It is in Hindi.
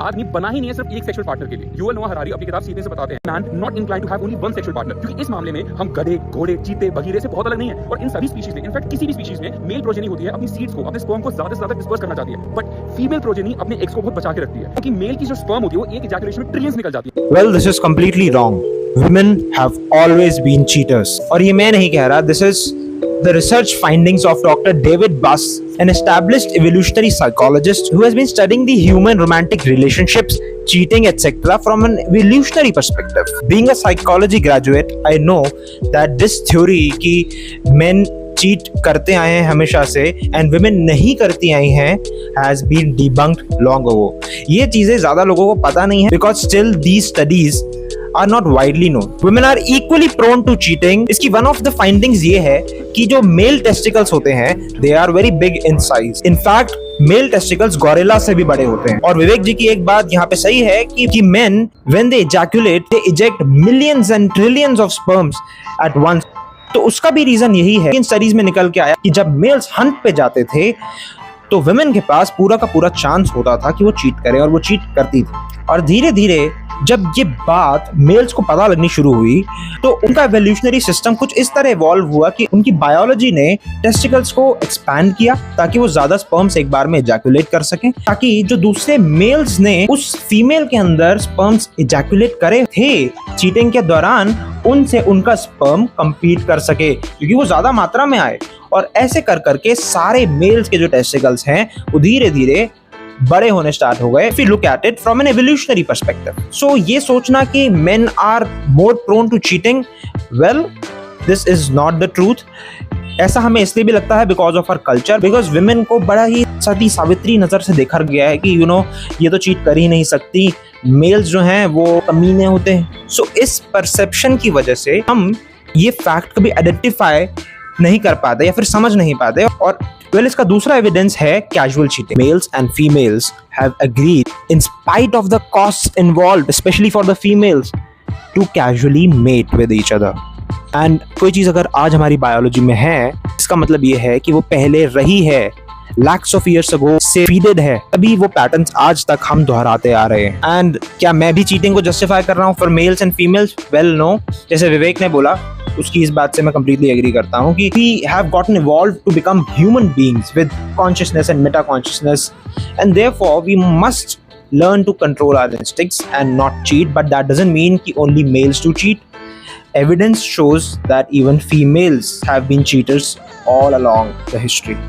आदमी बना ही नहीं है सिर्फ एक सेक्सुअल पार्टनर के लिए। युवल नोआ हरारी अपनी किताब सीखने से बताते हैं, man not inclined to have only one sexual partner, क्योंकि इस मामले में हम गधे, घोड़े, चीते, बघीरे से बहुत अलग नहीं है। और इन सभी स्पीशीज में, इनफैक्ट किसी भी स्पीशीज में मेल प्रोजेनी होती है अपनी सीड्स को, अपने स्पर्म को ज्यादा से ज्यादा डिस्पर्स करना चाहती है, बट फीमेल प्रोजेनी अपने एग्स को बहुत बचा के रखती है, क्योंकि मेल की जो स्पर्म होती है वो एक इजैकुलेशन में ट्रिलियंस निकल जाती है। Well, this is completely wrong. Women have always been cheaters. और ये मैं नहीं कह रहा, this is the research findings of Dr. David Buss, an established evolutionary psychologist who has been studying the human romantic relationships, cheating, etc. from an evolutionary perspective. Being a psychology graduate, I know that this theory कि men चीट करते आए हैं हमेशा से एंड women नहीं करती आई हैं has been debunked long ago. ये चीजें ज्यादा लोगों को पता नहीं है because still these studies are not widely known. Women are equally prone to cheating. इसकी one of the findings ये है कि जो male testicles होते हैं they are very big in size. In fact, male testicles gorilla से भी बड़े होते हैं। और विवेक जी की एक बात यहाँ पे सही है कि men when they ejaculate they eject millions and trillions of sperms at once. तो उसका भी रीजन यही है। इन स्टडीज में निकल के आया कि जब मेल्स हंट पे जाते थे तो वुमेन के पास पूरा का पूरा चांस होता था कि वो चीट करे, और वो चीट करती थी। और धीरे धीरे जब ये बात मेल्स को पता लगनी शुरू हुई तो उनका एवोल्यूशनरी सिस्टम कुछ इस तरह इवॉल्व हुआ कि उनकी बायोलॉजी ने टेस्टिकल्स को एक्सपैंड किया ताकि वो ज्यादा स्पर्म्स एक बार में इजैकुलेट कर सकें, ताकि जो दूसरे मेल्स ने उस फीमेल के अंदर स्पर्म्स इजैकुलेट करे थे चीटिंग के दौरान, उनसे उनका स्पर्म कंपीट कर सके क्योंकि वो ज्यादा मात्रा में आए। और ऐसे कर करके सारे मेल्स के जो टेस्टिकल्स हैं वो धीरे धीरे बड़े होने स्टार्ट हो गए। If we look at it from an evolutionary perspective, so ये सोचना कि men are more prone to cheating, well, this is not the truth. ऐसा हमें इसलिए भी लगता है because of our culture, because women को बड़ा ही सती सावित्री नजर से देखा गया है कि ये तो चीट कर ही नहीं सकती, मेल्स जो हैं वो कमीने होते हैं। सो इस परसेप्शन की वजह से हम ये फैक्ट कभी आइडेंटिफाई नहीं कर पाते या फिर समझ नहीं पाते। और इसका दूसरा एविडेंस है casual cheating. Males and females have agreed in spite of the cost involved, especially for the females, to casually mate with each other. And कोई चीज अगर आज हमारी बायोलॉजी में है, इसका मतलब ये है कि वो पहले रही है, lakhs of years ago से फीडेड है, तभी वो पैटर्न्स आज तक हम दोहराते आ रहे हैं। एंड क्या मैं भी चीटिंग को जस्टिफाई कर रहा हूँ for males and females? Well no, जैसे विवेक ने बोला उसकी इस बात से मैं कंप्लीटली एग्री करता हूँ कि we have gotten evolved to become human beings with consciousness and meta consciousness, and therefore we must learn to control our instincts and not cheat. But that doesn't mean कि only males do cheat. Evidence shows that even females have been cheaters all along the history.